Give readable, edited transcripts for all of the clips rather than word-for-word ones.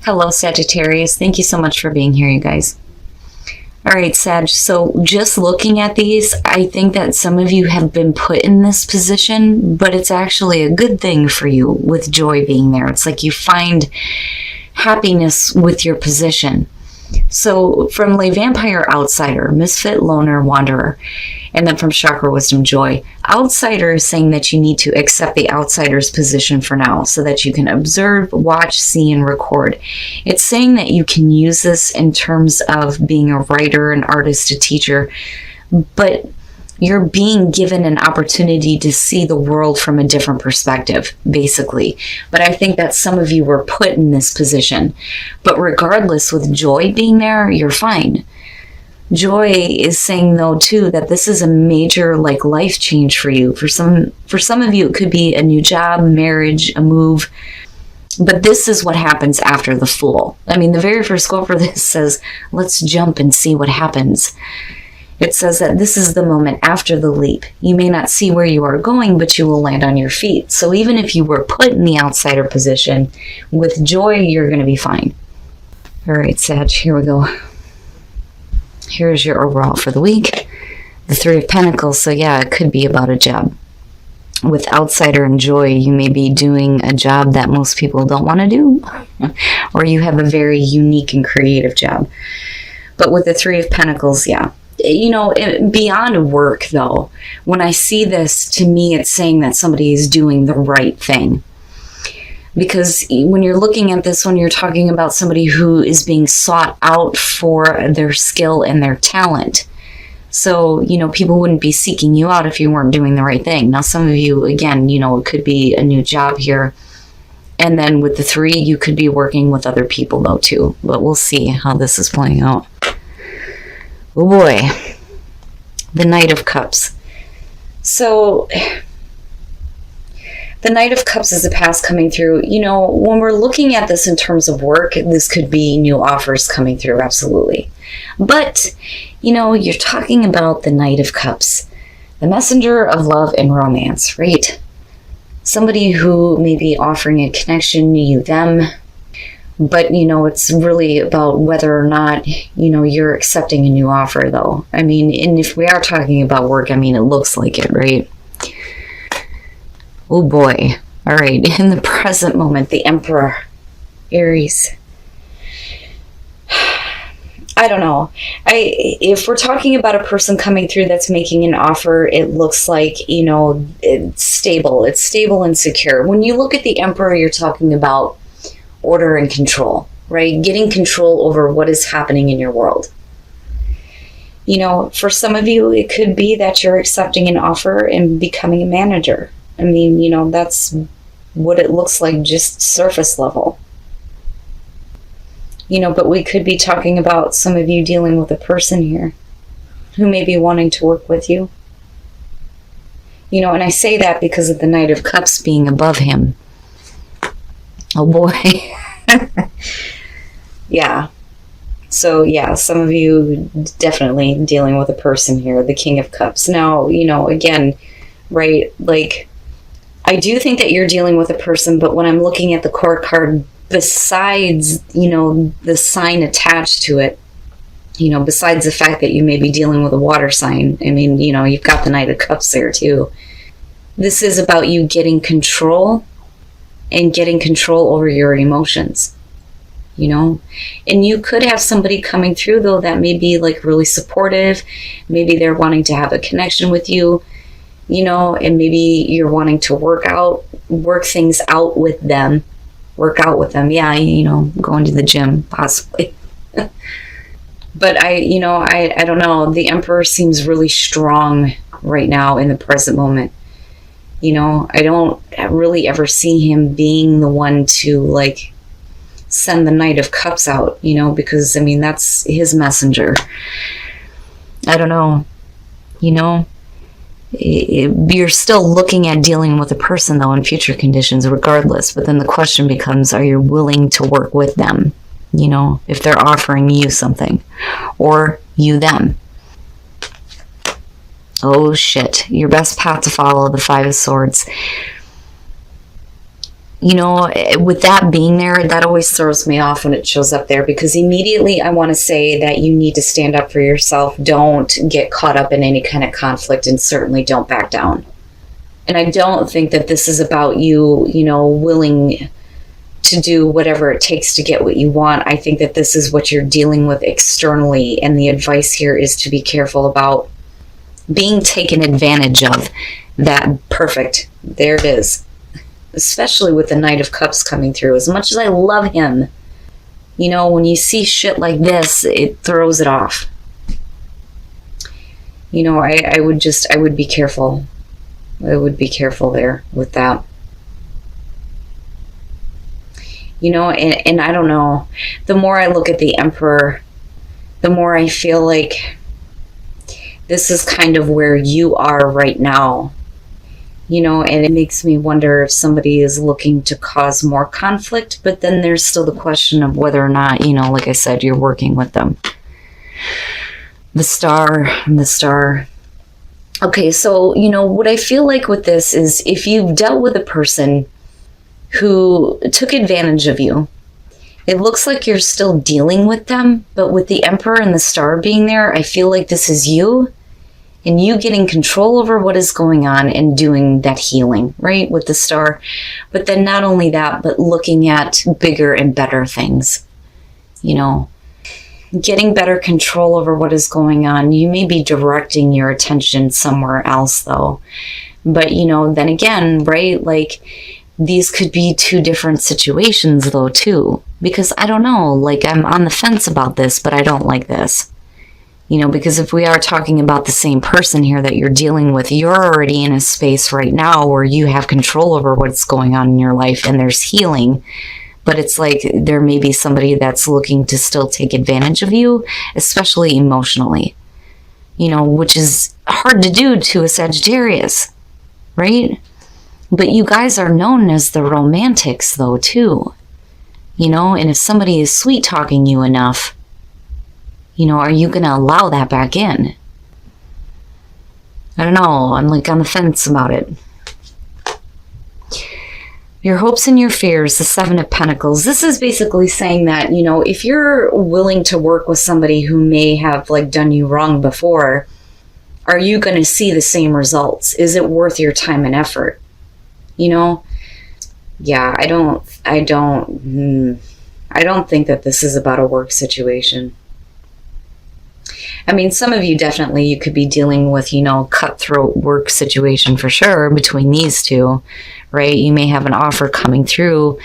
Hello, Sagittarius. Thank you so much for being here, you guys. All right, Sag. So just looking at these, I think that some of you have been put in this position, but it's actually a good thing for you with joy being there. It's like you find happiness with your position. So from Lay Vampire, Outsider, Misfit, Loner, Wanderer, and then from Chakra Wisdom, Joy. Outsider is saying that you need to accept the outsider's position for now so that you can observe, watch, see, and record. It's saying that you can use this in terms of being a writer, an artist, a teacher, but you're being given an opportunity to see the world from a different perspective, basically. But I think that some of you were put in this position. But regardless, with Joy being there, you're fine. Joy is saying, though, too, that this is a major, life change for you. For some of you, it could be a new job, marriage, a move. But this is what happens after the Fool. I mean, the very first quote for this says, let's jump and see what happens. It says that this is the moment after the leap. You may not see where you are going, but you will land on your feet. So even if you were put in the outsider position, with Joy, you're going to be fine. All right, Sag, here we go. Here's your overall for the week. The Three of Pentacles, so yeah, it could be about a job. With Outsider and Joy, you may be doing a job that most people don't want to do, or you have a very unique and creative job. But with the Three of Pentacles, yeah. Beyond work, though, when I see this, to me, it's saying that somebody is doing the right thing. Because when you're looking at this one, you're talking about somebody who is being sought out for their skill and their talent. So, people wouldn't be seeking you out if you weren't doing the right thing. Now, some of you, again, it could be a new job here. And then with the Three, you could be working with other people, though, too. But we'll see how this is playing out. Oh boy, the Knight of Cups. So, the Knight of Cups is the past coming through. When we're looking at this in terms of work, this could be new offers coming through, absolutely. But, you're talking about the Knight of Cups, the messenger of love and romance, right? Somebody who may be offering a connection, you, them. But, it's really about whether or not, you're accepting a new offer, though. I mean, and if we are talking about work, it looks like it, right? Oh, boy. All right. In the present moment, the Emperor, Aries. I don't know. If we're talking about a person coming through that's making an offer, it looks like, it's stable. It's stable and secure. When you look at the Emperor, you're talking about order and control, right? Getting control over what is happening in your world. For some of you, it could be that you're accepting an offer and becoming a manager. That's what it looks like, just surface level. But we could be talking about some of you dealing with a person here who may be wanting to work with you. And I say that because of the Knight of Cups being above him. Oh boy. Yeah. So yeah, some of you definitely dealing with a person here, the King of Cups. Now, again, right, I do think that you're dealing with a person, but when I'm looking at the court card, besides, the sign attached to it, besides the fact that you may be dealing with a water sign, you've got the Knight of Cups there too. This is about you getting control and getting control over your emotions, and you could have somebody coming through, though, that may be really supportive. Maybe they're wanting to have a connection with you, and maybe you're wanting to work things out with them. Yeah, going to the gym, possibly. But I don't know. The Emperor seems really strong right now in the present moment. I don't really ever see him being the one to send the Knight of Cups out, because that's his messenger. I don't know. You're still looking at dealing with a person, though, in future conditions regardless. But then the question becomes, are you willing to work with them? If they're offering you something, or you them. Oh shit, your best path to follow, the Five of Swords. you know, with that being there, that always throws me off when it shows up there, because immediately I want to say that you need to stand up for yourself. Don't get caught up in any kind of conflict, and certainly don't back down. And I don't think that this is about you, you know, willing to do whatever it takes to get what you want. I think that this is what you're dealing with externally. And the advice here is to be careful about being taken advantage of. That perfect. There it is. Especially with the Knight of Cups coming through. As much as I love him, you know, when you see shit like this, it throws it off. You know, I would be careful. I would be careful there with that. You know, and I don't know. The more I look at the Emperor, the more I feel like this is kind of where you are right now. You know, and it makes me wonder if somebody is looking to cause more conflict, but then there's still the question of whether or not, you know, like I said, you're working with them. The Star and the Star. Okay, so, you know, what I feel like with this is if you've dealt with a person who took advantage of you, it looks like you're still dealing with them, but with the Emperor and the Star being there, I feel like this is you. And you getting control over what is going on and doing that healing, right, with the Star. But then not only that, but looking at bigger and better things, you know, getting better control over what is going on. You may be directing your attention somewhere else, though. But, you know, then again, right, like these could be two different situations, though, too. Because I don't know, like I'm on the fence about this, but I don't like this. You know, because if we are talking about the same person here that you're dealing with, you're already in a space right now where you have control over what's going on in your life and there's healing. But it's like there may be somebody that's looking to still take advantage of you, especially emotionally, you know, which is hard to do to a Sagittarius, right? But you guys are known as the romantics, though, too, you know, and if somebody is sweet talking you enough, you know, are you going to allow that back in? I don't know. I'm like on the fence about it. Your hopes and your fears, the Seven of Pentacles. This is basically saying that, you know, if you're willing to work with somebody who may have like done you wrong before, are you going to see the same results? Is it worth your time and effort? You know? Yeah, I don't think that this is about a work situation. I mean, some of you definitely, you could be dealing with, you know, cutthroat work situation for sure between these two, right? You may have an offer coming through,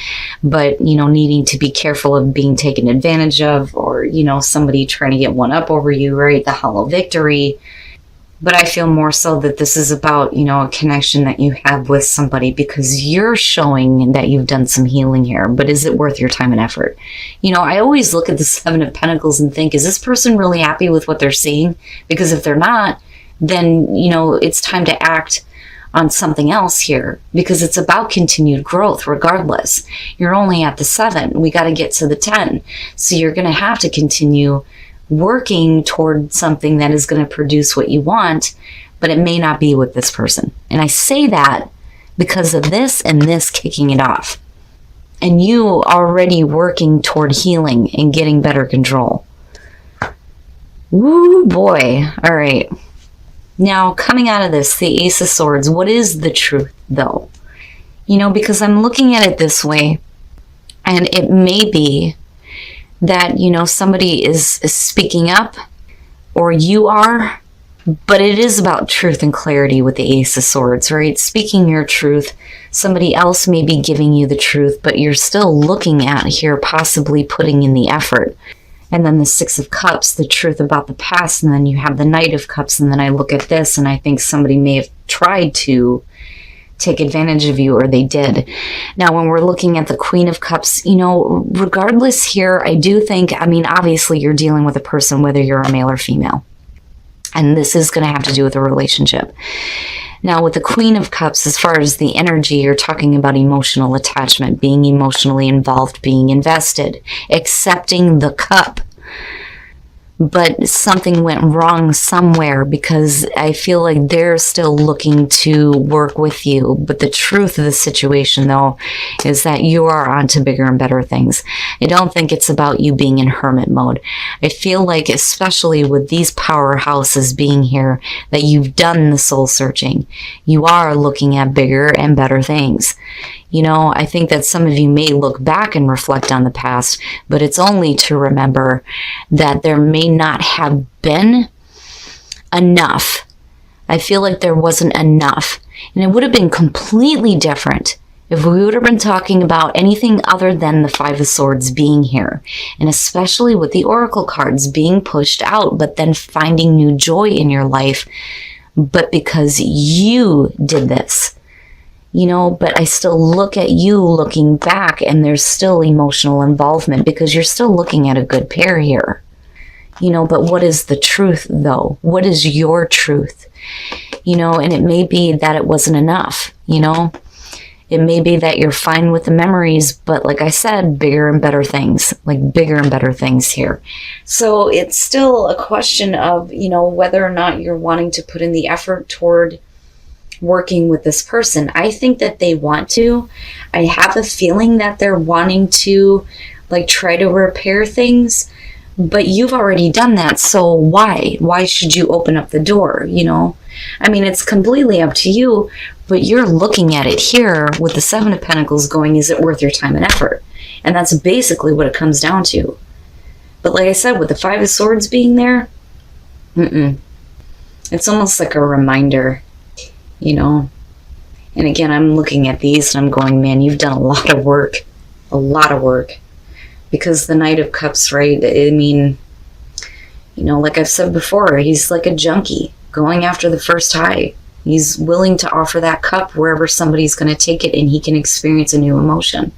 but, you know, needing to be careful of being taken advantage of, or, you know, somebody trying to get one up over you, right? The hollow victory. But I feel more so that this is about, you know, a connection that you have with somebody because you're showing that you've done some healing here. But is it worth your time and effort? You know, I always look at the Seven of Pentacles and think, is this person really happy with what they're seeing? Because if they're not, then, you know, it's time to act on something else here because it's about continued growth regardless. You're only at the 7. We got to get to the 10. So you're going to have to continue working toward something that is going to produce what you want, but it may not be with this person. And I say that because of this and this kicking it off. And you already working toward healing and getting better control. Woo boy. All right. Now, coming out of this, the Ace of Swords, what is the truth though? You know, because I'm looking at it this way, and it may be that, you know, somebody is speaking up, or you are, but it is about truth and clarity with the Ace of Swords, right? Speaking your truth. Somebody else may be giving you the truth, but you're still looking at here, possibly putting in the effort. And then the Six of Cups, the truth about the past, and then you have the Knight of Cups, and then I look at this, and I think somebody may have tried to take advantage of you, or they did. Now, when we're looking at the Queen of Cups, you know, regardless here, I do think, I mean, obviously you're dealing with a person, whether you're a male or female. And this is going to have to do with a relationship. Now, with the Queen of Cups, as far as the energy, you're talking about emotional attachment, being emotionally involved, being invested, accepting the cup. but something went wrong somewhere, because I feel like they're still looking to work with you. But the truth of the situation, though, is that you are on to bigger and better things. I don't think it's about you being in hermit mode. I feel like, especially with these powerhouses being here, that you've done the soul searching. You are looking at bigger and better things. You know, I think that some of you may look back and reflect on the past, but it's only to remember that there may not have been enough. I feel like there wasn't enough. And it would have been completely different if we would have been talking about anything other than the Five of Swords being here. And especially with the Oracle cards being pushed out, but then finding new joy in your life. But because you did this. You know, but I still look at you looking back, and there's still emotional involvement because you're still looking at a good pair here. You know, but what is the truth, though? What is your truth? You know, and it may be that it wasn't enough, you know. It may be that you're fine with the memories, but like I said, bigger and better things, like bigger and better things here. So it's still a question of, you know, whether or not you're wanting to put in the effort toward working with this person. I think that they want to. I have a feeling that they're wanting to like try to repair things, but you've already done that. So why should you open up the door? You know, I mean, it's completely up to you, but you're looking at it here with the Seven of Pentacles going, is it worth your time and effort? And that's basically what it comes down to. But like I said, with the Five of Swords being there, it's almost like a reminder. You know, and again, I'm looking at these and I'm going, man, you've done a lot of work, because the Knight of Cups, right? I mean, you know, like I've said before, he's like a junkie going after the first high. He's willing to offer that cup wherever somebody's going to take it and he can experience a new emotion.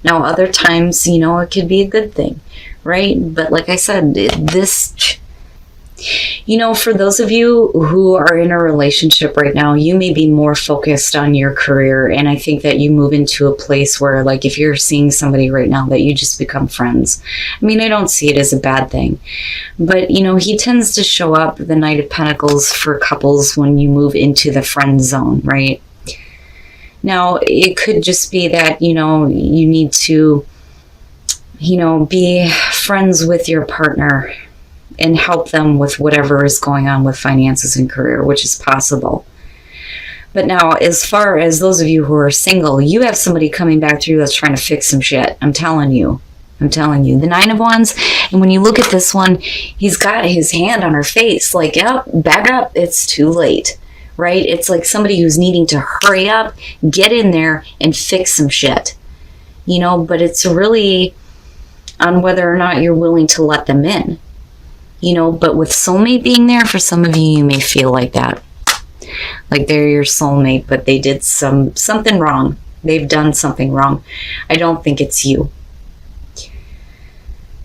Now, other times, you know, it could be a good thing, right? But like I said, this... You know, for those of you who are in a relationship right now, you may be more focused on your career. And I think that you move into a place where, like, if you're seeing somebody right now, that you just become friends. I mean, I don't see it as a bad thing. But, you know, he tends to show up, the Knight of Pentacles, for couples when you move into the friend zone, right? Now, it could just be that, you know, you need to, you know, be friends with your partner and help them with whatever is going on with finances and career, which is possible. But now, as far as those of you who are single, you have somebody coming back through that's trying to fix some shit. I'm telling you. The Nine of Wands, and when you look at this one, he's got his hand on her face, like, yep, back up, it's too late, right? It's like somebody who's needing to hurry up, get in there, and fix some shit. You know, but it's really on whether or not you're willing to let them in. You know, but with soulmate being there, for some of you, you may feel like that. Like they're your soulmate, but they did something wrong. They've done something wrong. I don't think it's you.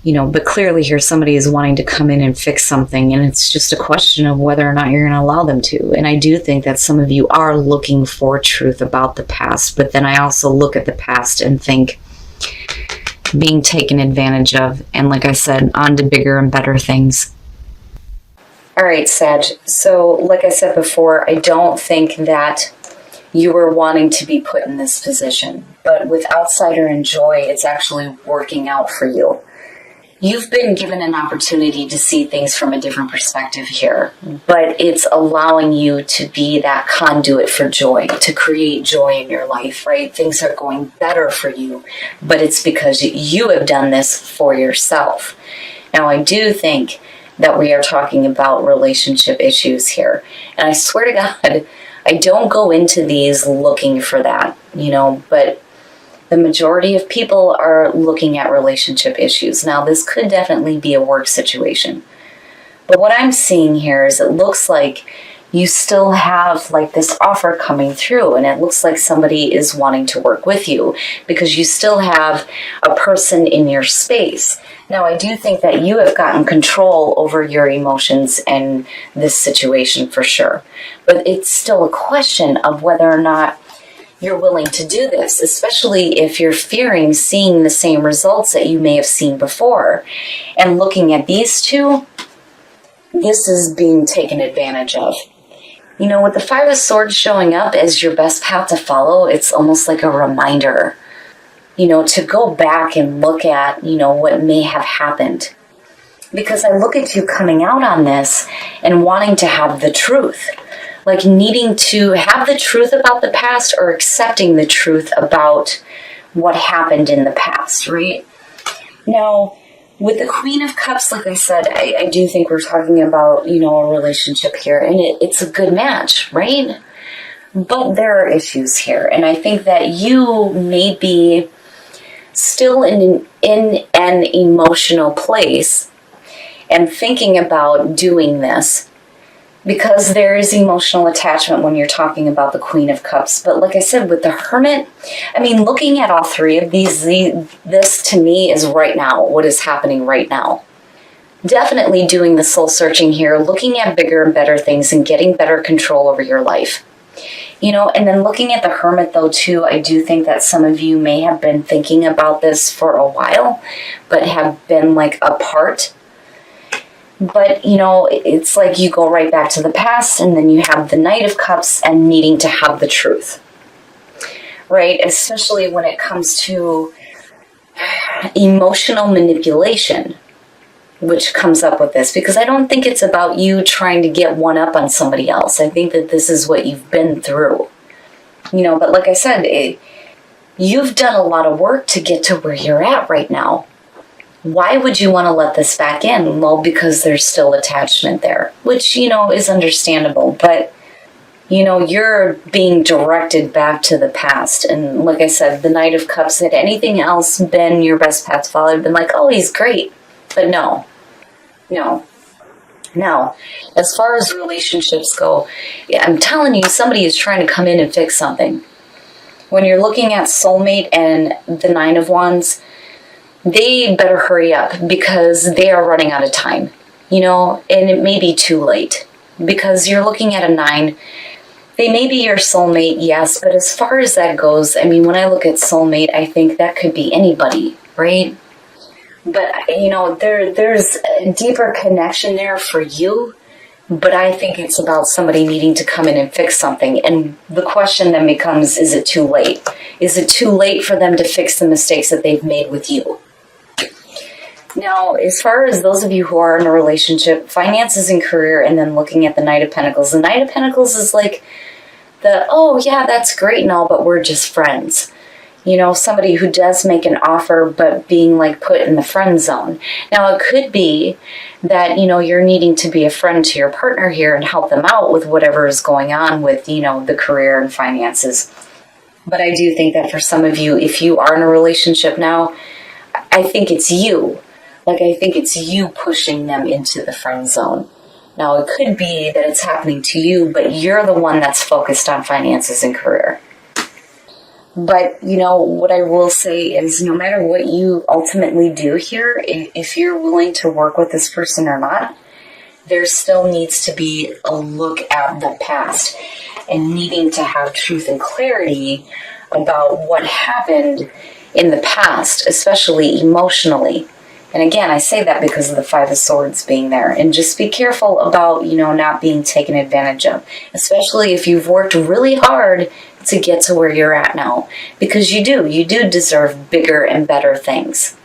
You know, but clearly here somebody is wanting to come in and fix something, and it's just a question of whether or not you're going to allow them to. And I do think that some of you are looking for truth about the past, but then I also look at the past and think, being taken advantage of, and like I said, on to bigger and better things. All right, Sag. So like I said before, I don't think that you were wanting to be put in this position, but with Outsider and Joy, it's actually working out for you. You've been given an opportunity to see things from a different perspective here, but it's allowing you to be that conduit for joy, to create joy in your life, right? Things are going better for you, but it's because you have done this for yourself. Now, I do think that we are talking about relationship issues here, and I swear to God, I don't go into these looking for that, you know, but the majority of people are looking at relationship issues. Now, this could definitely be a work situation. But what I'm seeing here is it looks like you still have like this offer coming through, and it looks like somebody is wanting to work with you because you still have a person in your space. Now, I do think that you have gotten control over your emotions and this situation for sure. But it's still a question of whether or not you're willing to do this, especially if you're fearing seeing the same results that you may have seen before. And looking at these two, this is being taken advantage of. You know, with the Five of Swords showing up as your best path to follow, it's almost like a reminder, you know, to go back and look at, you know, what may have happened. Because I look at you coming out on this and wanting to have the truth. Like needing to have the truth about the past or accepting the truth about what happened in the past, right? Now, with the Queen of Cups, like I said, I do think we're talking about, you know, a relationship here, and it's a good match, right? But there are issues here, and I think that you may be still in an emotional place and thinking about doing this, because there is emotional attachment when you're talking about the Queen of Cups. But like I said, with the Hermit, I mean, looking at all three of these, this to me is right now, what is happening right now. Definitely doing the soul searching here, looking at bigger and better things and getting better control over your life. You know, and then looking at the Hermit though too, I do think that some of you may have been thinking about this for a while, but have been like apart. But, you know, it's like you go right back to the past, and then you have the Knight of Cups and needing to have the truth, right? Especially when it comes to emotional manipulation, which comes up with this, because I don't think it's about you trying to get one up on somebody else. I think that this is what you've been through, you know, but like I said, you've done a lot of work to get to where you're at right now. Why would you want to let this back in? Well, because there's still attachment there, which, you know, is understandable. But, you know, you're being directed back to the past. And like I said, the Knight of Cups, had anything else been your best path to follow, I'd been like, oh, he's great. But no. Now, as far as relationships go, I'm telling you, somebody is trying to come in and fix something. When you're looking at soulmate and the Nine of Wands, they better hurry up because they are running out of time, you know, and it may be too late because you're looking at a 9. They may be your soulmate, yes, but as far as that goes, I mean, when I look at soulmate, I think that could be anybody, right? But, you know, there's a deeper connection there for you, but I think it's about somebody needing to come in and fix something. And the question then becomes, is it too late? Is it too late for them to fix the mistakes that they've made with you? Now, as far as those of you who are in a relationship, finances and career, and then looking at the Knight of Pentacles, the Knight of Pentacles is like oh yeah, that's great and all, but we're just friends. You know, somebody who does make an offer, but being like put in the friend zone. Now, it could be that, you know, you're needing to be a friend to your partner here and help them out with whatever is going on with, you know, the career and finances. But I do think that for some of you, if you are in a relationship now, I think it's you. Like, I think it's you pushing them into the friend zone. Now, it could be that it's happening to you, but you're the one that's focused on finances and career. But, you know, what I will say is no matter what you ultimately do here, if you're willing to work with this person or not, there still needs to be a look at the past and needing to have truth and clarity about what happened in the past, especially emotionally. And again, I say that because of the Five of Swords being there. And just be careful about, you know, not being taken advantage of. Especially if you've worked really hard to get to where you're at now. Because you do deserve bigger and better things.